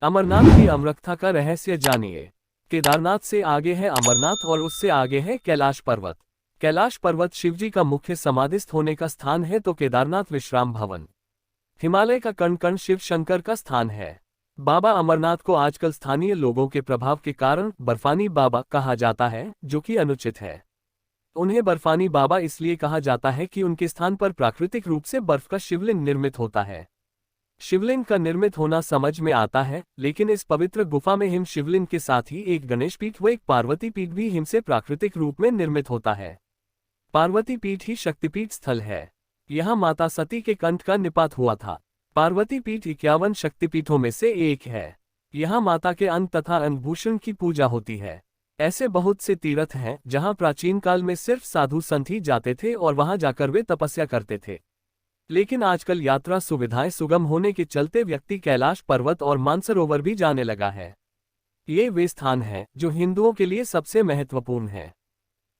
अमरनाथ की अमरकथा का रहस्य जानिए। केदारनाथ से आगे है अमरनाथ और उससे आगे है कैलाश पर्वत। कैलाश पर्वत शिवजी का मुख्य समाधिस्थ होने का स्थान है तो केदारनाथ विश्राम भवन, हिमालय का कण कण शिव शंकर का स्थान है। बाबा अमरनाथ को आजकल स्थानीय लोगों के प्रभाव के कारण बर्फानी बाबा कहा जाता है, जो कि अनुचित है। उन्हें बर्फानी बाबा इसलिए कहा जाता है कि उनके स्थान पर प्राकृतिक रूप से बर्फ का शिवलिंग निर्मित होता है। शिवलिंग का निर्मित होना समझ में आता है, लेकिन इस पवित्र गुफा में हिम शिवलिंग के साथ ही एक गणेश पीठ व एक पार्वती पीठ भी हिम से प्राकृतिक रूप में निर्मित होता है। पार्वती पीठ ही शक्तिपीठ स्थल है। यहाँ माता सती के कंठ का निपात हुआ था। पार्वती पीठ 51 शक्तिपीठों में से एक है। यहाँ माता के अंग तथा अंगभूषण की पूजा होती है। ऐसे बहुत से तीर्थ हैं जहाँ प्राचीन काल में सिर्फ साधु संत ही जाते थे और वहां जाकर वे तपस्या करते थे। लेकिन आजकल यात्रा सुविधाएं सुगम होने के चलते व्यक्ति कैलाश पर्वत और मानसरोवर भी जाने लगा है। ये वे स्थान हैं जो हिंदुओं के लिए सबसे महत्वपूर्ण है।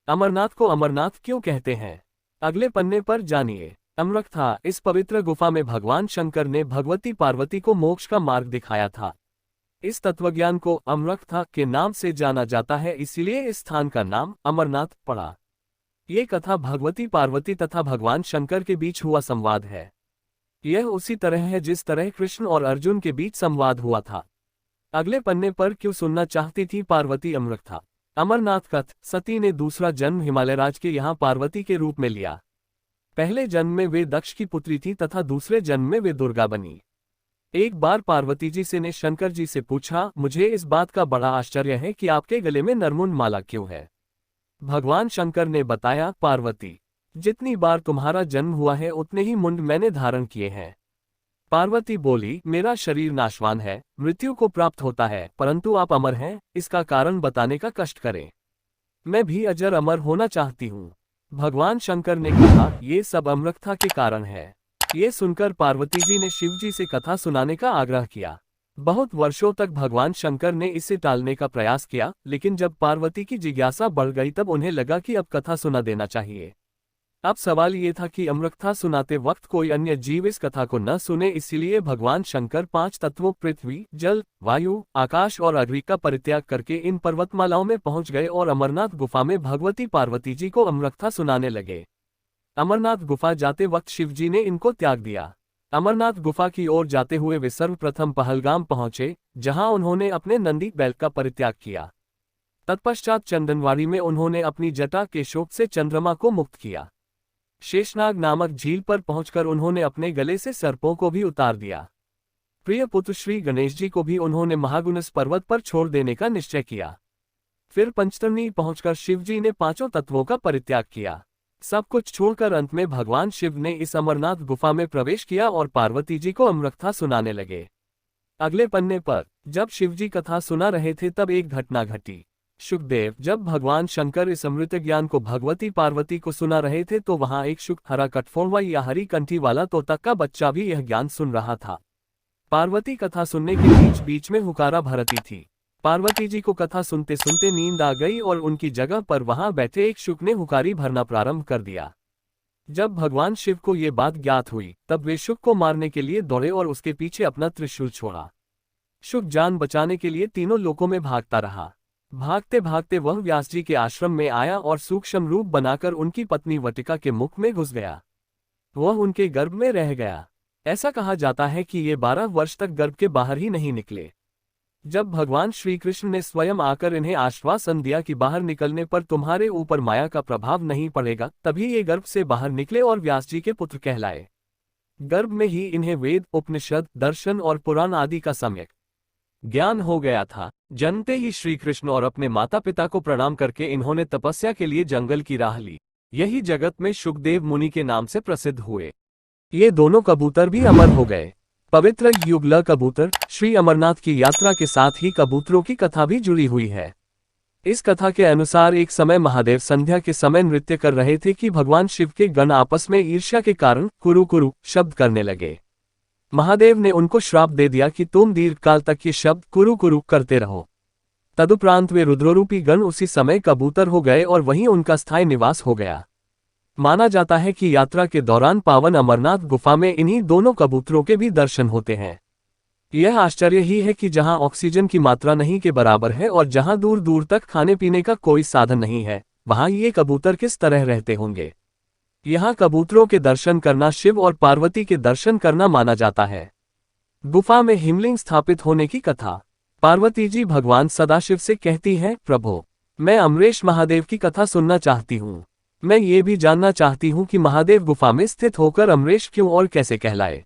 अमरनाथ को अमरनाथ क्यों कहते हैं, अगले पन्ने पर जानिए। अमरकथा, इस पवित्र गुफा में भगवान शंकर ने भगवती पार्वती को मोक्ष का मार्ग दिखाया था। इस तत्वज्ञान को अमरकथा के नाम से जाना जाता है, इसलिए इस स्थान का नाम अमरनाथ पड़ा। ये कथा भगवती पार्वती तथा भगवान शंकर के बीच हुआ संवाद है। यह उसी तरह है जिस तरह कृष्ण और अर्जुन के बीच संवाद हुआ था। अगले पन्ने पर क्यों सुनना चाहती थी पार्वती अमरकथा। अमरनाथ कथ, सती ने दूसरा जन्म हिमालय राज के यहाँ पार्वती के रूप में लिया। पहले जन्म में वे दक्ष की पुत्री थी तथा दूसरे जन्म में वे दुर्गा बनी। एक बार पार्वती जी से ने शंकर जी से पूछा, मुझे इस बात का बड़ा आश्चर्य है कि आपके गले में नरमुंड माला क्यों है। भगवान शंकर ने बताया, पार्वती, जितनी बार तुम्हारा जन्म हुआ है उतने ही मुंड मैंने धारण किए हैं। पार्वती बोली, मेरा शरीर नाशवान है, मृत्यु को प्राप्त होता है, परंतु आप अमर हैं, इसका कारण बताने का कष्ट करें। मैं भी अजर अमर होना चाहती हूँ। भगवान शंकर ने कहा, ये सब अमरकथा के कारण है। ये सुनकर पार्वती जी ने शिव जी से कथा सुनाने का आग्रह किया। बहुत वर्षों तक भगवान शंकर ने इसे टालने का प्रयास किया, लेकिन जब पार्वती की जिज्ञासा बढ़ गई तब उन्हें लगा कि अब कथा सुना देना चाहिए। अब सवाल ये था कि अमरकथा सुनाते वक्त कोई अन्य जीव इस कथा को न सुने, इसलिए भगवान शंकर 5 तत्वों पृथ्वी, जल, वायु, आकाश और अग्नि का परित्याग करके इन पर्वतमालाओं में पहुंच गए और अमरनाथ गुफा में भगवती पार्वती जी को अमरकथा सुनाने लगे। अमरनाथ गुफा जाते वक्त शिवजी ने इनको त्याग दिया। अमरनाथ गुफा की ओर जाते हुए वे सर्वप्रथम पहलगाम पहुंचे, जहां उन्होंने अपने नंदी बैल का परित्याग किया। तत्पश्चात चंदनवाड़ी में उन्होंने अपनी जटा के शोक से चंद्रमा को मुक्त किया। शेषनाग नामक झील पर पहुंचकर उन्होंने अपने गले से सर्पों को भी उतार दिया। प्रिय पुत्र श्री गणेश जी को भी उन्होंने महागुणस पर्वत पर छोड़ देने का निश्चय किया। फिर पंचतरणी पहुंचकर शिवजी ने 5 तत्वों का परित्याग किया। सब कुछ छोड़कर अंत में भगवान शिव ने इस अमरनाथ गुफा में प्रवेश किया और पार्वती जी को अमरकथा सुनाने लगे। अगले पन्ने पर जब शिवजी कथा सुना रहे थे तब एक घटना घटी। शुकदेव, जब भगवान शंकर इस अमृत ज्ञान को भगवती पार्वती को सुना रहे थे तो वहां एक शुक हरा कटफोड़वा या हरी कंठी वाला तोता का बच्चा भी यह ज्ञान सुन रहा था। पार्वती कथा सुनने के बीच बीच में हुकारा भरती थी। पार्वती जी को कथा सुनते सुनते नींद आ गई और उनकी जगह पर वहां बैठे एक शुक ने हुकारी भरना प्रारंभ कर दिया। जब भगवान शिव को ये बात ज्ञात हुई तब वे शुक को मारने के लिए दौड़े और उसके पीछे अपना त्रिशूल छोड़ा। शुक जान बचाने के लिए तीनों लोकों में भागता रहा। भागते भागते वह व्यास जी के आश्रम में आया और सूक्ष्म रूप बनाकर उनकी पत्नी वटिका के मुख में घुस गया। वह उनके गर्भ में रह गया। ऐसा कहा जाता है कि ये 12 वर्ष तक गर्भ के बाहर ही नहीं निकले। जब भगवान श्री कृष्ण ने स्वयं आकर इन्हें आश्वासन दिया कि बाहर निकलने पर तुम्हारे ऊपर माया का प्रभाव नहीं पड़ेगा, तभी ये गर्भ से बाहर निकले और व्यास जी के पुत्र कहलाए। गर्भ में ही इन्हें वेद, उपनिषद, दर्शन और पुराण आदि का सम्यक ज्ञान हो गया था। जन्मते ही श्री कृष्ण और अपने माता पिता को प्रणाम करके इन्होंने तपस्या के लिए जंगल की राह ली। यही जगत में शुकदेव मुनि के नाम से प्रसिद्ध हुए। ये दोनों कबूतर भी अमर हो गए। पवित्र युगल कबूतर, श्री अमरनाथ की यात्रा के साथ ही कबूतरों की कथा भी जुड़ी हुई है। इस कथा के अनुसार एक समय महादेव संध्या के समय नृत्य कर रहे थे कि भगवान शिव के गण आपस में ईर्ष्या के कारण कुरु कुरु शब्द करने लगे। महादेव ने उनको श्राप दे दिया कि तुम दीर्घकाल तक ये शब्द कुरु कुरु करते रहो। तदुपरांत वे रुद्रोरूपी गण उसी समय कबूतर हो गए और वहीं उनका स्थायी निवास हो गया। माना जाता है कि यात्रा के दौरान पावन अमरनाथ गुफा में इन्हीं दोनों कबूतरों के भी दर्शन होते हैं। यह आश्चर्य ही है कि जहां ऑक्सीजन की मात्रा नहीं के बराबर है और जहां दूर दूर तक खाने पीने का कोई साधन नहीं है, वहां ये कबूतर किस तरह रहते होंगे। यहाँ कबूतरों के दर्शन करना शिव और पार्वती के दर्शन करना माना जाता है। गुफा में हिमलिंग स्थापित होने की कथा। पार्वती जी भगवान सदाशिव से कहती हैं, प्रभु, मैं अमरेश महादेव की कथा सुनना चाहती हूँ। मैं ये भी जानना चाहती हूँ कि महादेव गुफा में स्थित होकर अमरेश क्यों और कैसे कहलाए।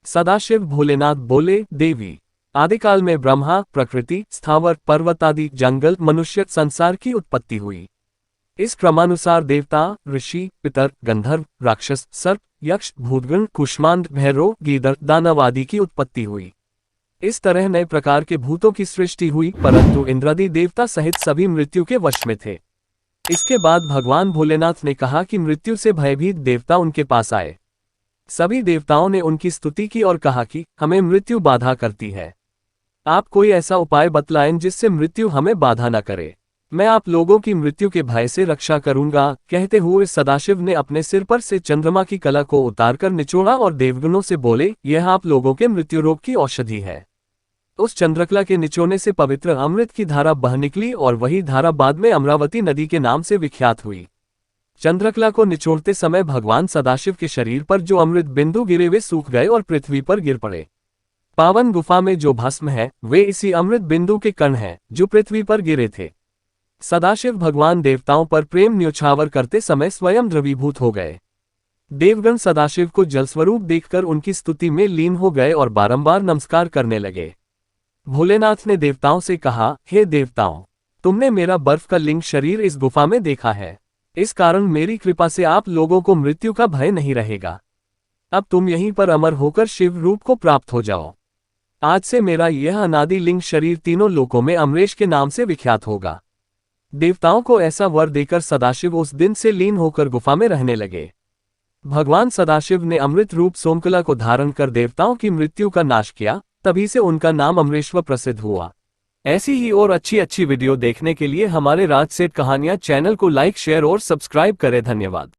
सदाशिव भोलेनाथ बोले, देवी, आदिकाल में ब्रह्मा, प्रकृति, स्थावर, पर्वत आदि जंगल, मनुष्य संसार की उत्पत्ति हुई। इस क्रमानुसार देवता, ऋषि, पितर, गंधर्व, राक्षस, सर्प, यक्ष, भूतगण, कुष्मांड, भैरव, गीदड़, दानव आदि की उत्पत्ति हुई। इस तरह नए प्रकार के भूतों की सृष्टि हुई, परंतु इंद्रादि देवता सहित सभी मृत्यु के वश में थे। इसके बाद भगवान भोलेनाथ ने कहा कि मृत्यु से भयभीत देवता उनके पास आए। सभी देवताओं ने उनकी स्तुति की और कहा कि हमें मृत्यु बाधा करती है। आप कोई ऐसा उपाय बतलाएं जिससे मृत्यु हमें बाधा न करे। मैं आप लोगों की मृत्यु के भय से रक्षा करूंगा। कहते हुए सदाशिव ने अपने सिर पर से चंद्रमा की कला को उतारकर निचोड़ा और देवगणों से बोले, यह आप लोगों के मृत्यु रोग की औषधि है। उस चंद्रकला के निचोड़ने से पवित्र अमृत की धारा बह निकली और वही धारा बाद में अमरावती नदी के नाम से विख्यात हुई। चंद्रकला को निचोड़ते समय भगवान सदाशिव के शरीर पर जो अमृत बिंदु गिरे वे सूख गए और पृथ्वी पर गिर पड़े। पावन गुफा में जो भस्म है वे इसी अमृत बिंदु के कण हैं जो पृथ्वी पर गिरे थे। सदाशिव भगवान देवताओं पर प्रेम न्योछावर करते समय स्वयं द्रवीभूत हो गए। देवगण सदाशिव को जलस्वरूप देखकर उनकी स्तुति में लीन हो गए और बारंबार नमस्कार करने लगे। भोलेनाथ ने देवताओं से कहा, हे देवताओं, तुमने मेरा बर्फ का लिंग शरीर इस गुफा में देखा है। इस कारण मेरी कृपा से आप लोगों को मृत्यु का भय नहीं रहेगा। अब तुम यहीं पर अमर होकर शिव रूप को प्राप्त हो जाओ। आज से मेरा यह अनादि लिंग शरीर तीनों लोकों में अमरेश के नाम से विख्यात होगा। देवताओं को ऐसा वर देकर सदाशिव उस दिन से लीन होकर गुफा में रहने लगे। भगवान सदाशिव ने अमृत रूप सोमकला को धारण कर देवताओं की मृत्यु का नाश किया, तभी से उनका नाम अमरेश्वर प्रसिद्ध हुआ। ऐसी ही और अच्छी अच्छी वीडियो देखने के लिए हमारे राज सेठ कहानियां चैनल को लाइक, शेयर और सब्सक्राइब करें। धन्यवाद।